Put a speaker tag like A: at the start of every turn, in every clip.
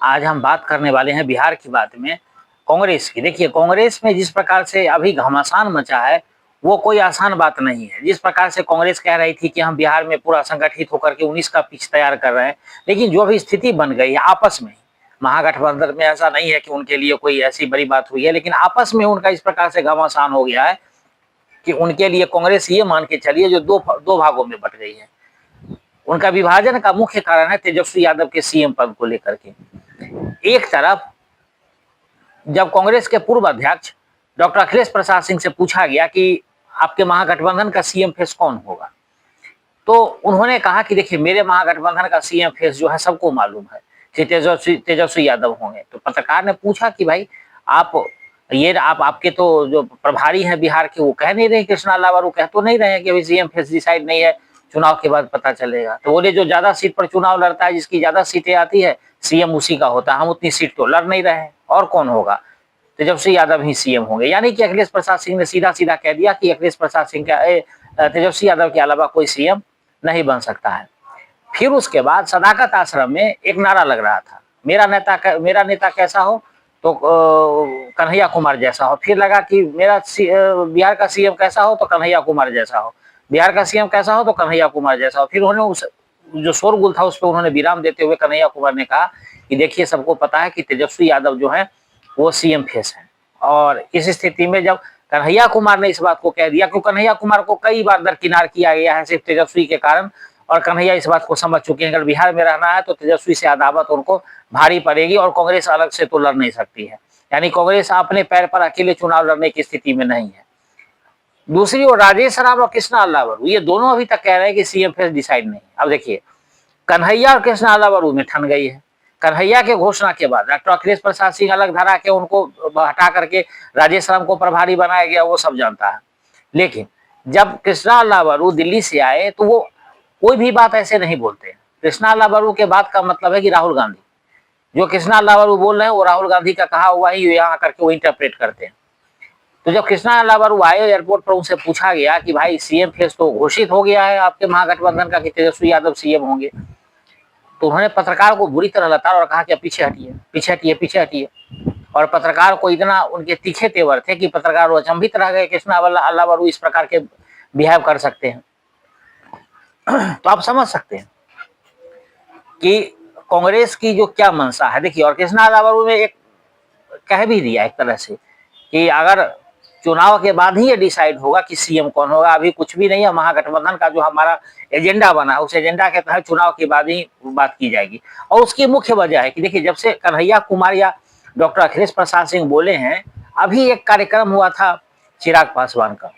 A: आज हम बात करने वाले हैं बिहार की बात में कांग्रेस की। देखिए, कांग्रेस में जिस प्रकार से अभी घमासान मचा है वो कोई आसान बात नहीं है। जिस प्रकार से कांग्रेस कह रही थी कि हम बिहार में पूरा संगठित होकर के 19 का पिच तैयार कर रहे हैं, लेकिन जो भी स्थिति बन गई है आपस में, महागठबंधन में ऐसा नहीं है कि उनके लिए कोई ऐसी बड़ी बात हुई है, लेकिन आपस में उनका इस प्रकार से घमासान हो गया है कि उनके लिए कांग्रेस ये मान के चलिए जो दो भागों में बट गई है। उनका विभाजन का मुख्य कारण है तेजस्वी यादव के सीएम पद को लेकर के। एक तरफ जब कांग्रेस के पूर्व अध्यक्ष डॉक्टर अखिलेश प्रसाद सिंह से पूछा गया कि आपके महागठबंधन का सीएम फेस कौन होगा, तो उन्होंने कहा कि देखिए, मेरे महागठबंधन का सीएम फेस जो है सबको मालूम है कि तेजस्वी यादव होंगे। तो पत्रकार ने पूछा कि भाई आप आपके तो जो प्रभारी हैं बिहार के, वो कह नहीं रहे, कृष्णा लावरू कह तो नहीं रहे हैं कि अभी सीएम फेस डिसाइड नहीं है, चुनाव के बाद पता चलेगा। तो बोले जो ज्यादा सीट पर चुनाव लड़ता है, जिसकी ज्यादा सीटें आती है, सीएम उसी का होता है। हम उतनी सीट तो लड़ नहीं रहे हैं, और कौन होगा, तेजस्वी यादव ही सीएम होंगे। यानी कि अखिलेश प्रसाद सिंह ने सीधा सीधा कह दिया कि अखिलेश प्रसाद सिंह का तेजस्वी यादव के अलावा कोई सीएम नहीं बन सकता है। फिर उसके बाद सदाकत आश्रम में एक नारा लग रहा था, मेरा नेता कैसा हो तो कन्हैया कुमार जैसा हो। फिर लगा कि बिहार का सीएम कैसा हो तो कन्हैया कुमार जैसा हो, बिहार का सीएम कैसा हो तो कन्हैया कुमार जैसा हो। फिर उन्होंने उस जो शोरगुल था उस पर उन्होंने विराम देते हुए कन्हैया कुमार ने कहा कि देखिए, सबको पता है कि तेजस्वी यादव जो है वो सीएम फेस है। और इस स्थिति में जब कन्हैया कुमार ने इस बात को कह दिया, क्योंकि कन्हैया कुमार को कई बार दरकिनार किया गया है सिर्फ तेजस्वी के कारण, और कन्हैया इस बात को समझ चुके हैं अगर बिहार में रहना है तो तेजस्वी से अदावत उनको भारी पड़ेगी, और कांग्रेस अलग से तो लड़ नहीं सकती है। यानी कांग्रेस अपने पैर पर अकेले चुनाव लड़ने की स्थिति में नहीं है। दूसरी ओर राजेश राम और कृष्णा अल्लावरू, ये दोनों अभी तक कह रहे हैं कि सीएम फेस डिसाइड नहीं। अब देखिए, कन्हैया और कृष्णा अल्लावरू में ठन गई है। कन्हैया के घोषणा के बाद डॉक्टर अखिलेश प्रसाद सिंह अलग धरा के उनको हटा करके राजेश राम को प्रभारी बनाया गया, वो सब जानता है। लेकिन जब कृष्णा अल्लावरू दिल्ली से आए तो वो कोई भी बात ऐसे नहीं बोलते। कृष्णा अल्लावरू के बात का मतलब है कि राहुल गांधी, जो कृष्णा अल्लावरू बोल रहे हैं वो राहुल गांधी का कहा हुआ ही यहाँ आकर के वो इंटरप्रेट करते हैं। तो जब कृष्णा अल्लावरू आए एयरपोर्ट पर, उनसे पूछा गया कि भाई सीएम फेस तो घोषित हो गया है आपके महागठबंधन का कि तेजस्वी यादव सीएम होंगे, तो उन्होंने पत्रकार को बुरी तरह लताड़ा और कहा कि पीछे हटिए, पीछे हटिए, पीछे हटिए। और पत्रकार को इतना उनके तीखे तेवर थे कि पत्रकार अचंभित रह गए, कृष्णा अल्लावरू इस प्रकार के बिहेव कर सकते हैं। तो आप समझ सकते हैं कि कांग्रेस की जो क्या मंशा है। देखिए, और कृष्णा अल्लावरू ने एक कह भी दिया एक तरह से कि अगर चुनाव के बाद ही ये डिसाइड होगा कि सीएम कौन होगा, अभी कुछ भी नहीं है। महागठबंधन का जो हमारा एजेंडा बना है उस एजेंडा के तहत चुनाव के बाद ही बात की जाएगी। और उसकी मुख्य वजह है कि देखिए, जब से कन्हैया कुमार या डॉक्टर अखिलेश प्रसाद सिंह बोले हैं, अभी एक कार्यक्रम हुआ था चिराग पासवान का,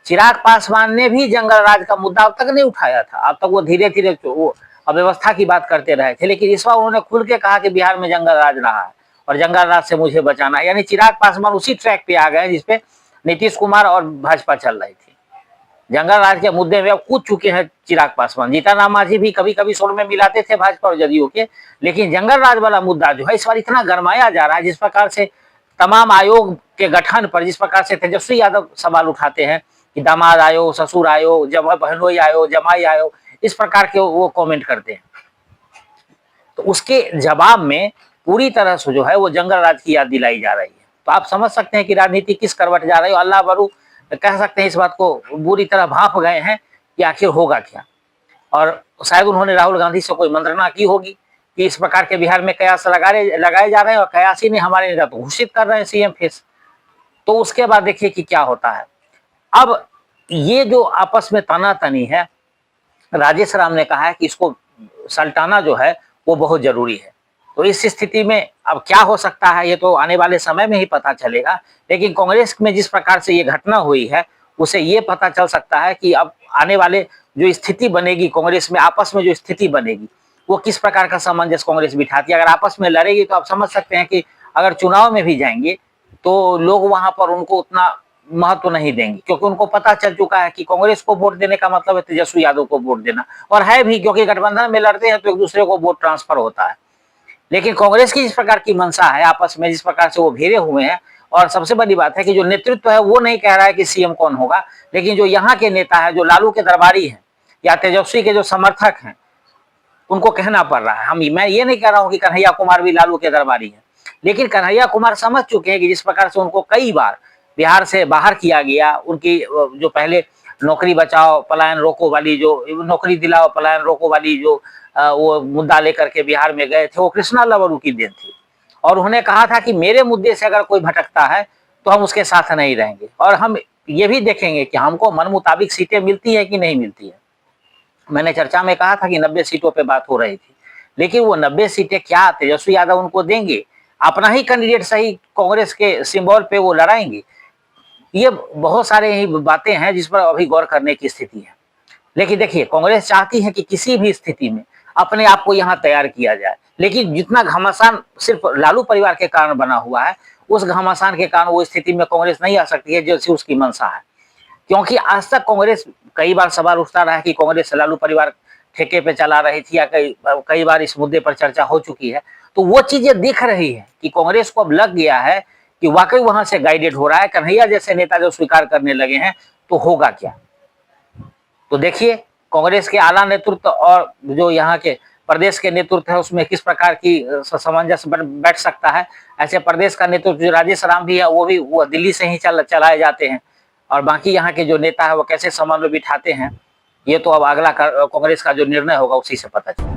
A: चिराग पासवान ने भी जंगल राज का मुद्दा अब तक नहीं उठाया था। अब तक वो धीरे धीरे वो अव्यवस्था की बात करते रहे थे, लेकिन इस बार उन्होंने खुल के कहा कि बिहार में जंगल राज रहा है और जंगल राज से मुझे बचाना है। यानी चिराग पासवान उसी ट्रैक पे आ गए जिसपे नीतीश कुमार और भाजपा चल रही थी। जंगल राज के मुद्दे में अब कूद चुके हैं चिराग पासवान। जीतन राम मांझी भी कभी कभी सुर में मिलाते थे भाजपा और जदयू के, लेकिन जंगल राज वाला मुद्दा जो है इस बार इतना गरमाया जा रहा है। जिस प्रकार से तमाम आयोग के गठन पर जिस प्रकार से तेजस्वी यादव सवाल उठाते हैं कि दामाद आयोग, ससुर आयोग, जब बहनोई आयोग, जमाई आयोग, इस प्रकार के वो कमेंट करते हैं, तो उसके जवाब में पूरी तरह से जो है वो जंगल राज की याद दिलाई जा रही है। तो आप समझ सकते हैं कि राजनीति किस करवट जा रही है। अल्लावरू कह सकते हैं इस बात को बुरी तरह भांप गए हैं कि आखिर होगा क्या। और शायद उन्होंने राहुल गांधी से कोई मंत्रणा की होगी कि इस प्रकार के बिहार में कयास लगाए जा रहे हैं और कयासी ने हमारे नेता तो घोषित कर रहे हैं सीएम फेस। तो उसके बाद देखिए कि क्या होता है। अब ये जो आपस में तनातनी है, राजेश राम ने कहा है कि इसको सल्टाना जो है वो बहुत जरूरी है। तो इस स्थिति में अब क्या हो सकता है ये तो आने वाले समय में ही पता चलेगा, लेकिन कांग्रेस में जिस प्रकार से ये घटना हुई है उसे ये पता चल सकता है कि अब आने वाले जो स्थिति बनेगी कांग्रेस में, आपस में जो स्थिति बनेगी वो किस प्रकार का सामंजस्य कांग्रेस बिठाती है। अगर आपस में लड़ेगी तो आप समझ सकते हैं कि अगर चुनाव में भी जाएंगे तो लोग वहां पर उनको उतना महत्व नहीं देंगे, क्योंकि उनको पता चल चुका है कि कांग्रेस को वोट देने का मतलब है तेजस्वी यादव को वोट देना, और है भी, क्योंकि गठबंधन में लड़ते हैं तो एक दूसरे को वोट ट्रांसफर होता है। लेकिन कांग्रेस की जिस प्रकार की मंशा है आपस में, जिस प्रकार से वो घेरे हुए हैं, और सबसे बड़ी बात है कि जो नेतृत्व है वो नहीं कह रहा है कि सीएम कौन होगा, लेकिन जो यहाँ के नेता है, जो लालू के दरबारी हैं या तेजस्वी के जो समर्थक हैं, उनको कहना पड़ रहा है। मैं ये नहीं कह रहा हूँ कि कन्हैया कुमार भी लालू के दरबारी हैं, लेकिन कन्हैया कुमार समझ चुके हैं कि जिस प्रकार से उनको कई बार बिहार से बाहर किया गया, उनकी जो पहले नौकरी बचाओ पलायन रोको वाली, जो नौकरी दिलाओ पलायन रोको वाली जो वो मुद्दा लेकर के बिहार में गए थे, वो कृष्णा लवरू की देन थी। और उन्होंने कहा था कि मेरे मुद्दे से अगर कोई भटकता है तो हम उसके साथ नहीं रहेंगे, और हम ये भी देखेंगे कि हमको मन मुताबिक सीटें मिलती है कि नहीं मिलती है। मैंने चर्चा में कहा था कि 90 सीटों पे बात हो रही थी, लेकिन वो 90 सीटें क्या तेजस्वी यादव उनको देंगे? अपना ही कैंडिडेट सही कांग्रेस के सिंबल पे वो लड़ाएंगे। ये बहुत सारे यही बातें हैं जिस पर अभी गौर करने की स्थिति है। लेकिन देखिए, कांग्रेस चाहती है कि किसी भी स्थिति में अपने आप को यहाँ तैयार किया जाए, लेकिन जितना घमासान सिर्फ लालू परिवार के कारण बना हुआ है, उस घमासान के कारण वो स्थिति में कांग्रेस नहीं आ सकती है जैसी उसकी मंशा है। क्योंकि आज तक कांग्रेस, कई बार सवाल उठता रहा है कि कांग्रेस लालू परिवार ठेके पे चला रही थी, या कई बार इस मुद्दे पर चर्चा हो चुकी है। तो वो चीजें दिख रही है कि कांग्रेस को अब लग गया है कि वाकई वहां से गाइडेड हो रहा है। कन्हैया जैसे नेता जब स्वीकार करने लगे हैं तो होगा क्या? तो देखिए, कांग्रेस के आला नेतृत्व और जो यहाँ के प्रदेश के नेतृत्व है उसमें किस प्रकार की सामंजस्य बैठ सकता है। ऐसे प्रदेश का नेतृत्व जो राजेश राम भी है, वो दिल्ली से ही चलाए जाते हैं, और बाकी यहाँ के जो नेता है वो कैसे समन्वय बिठाते हैं, ये तो अब अगला कांग्रेस का जो निर्णय होगा उसी से पता चलेगा।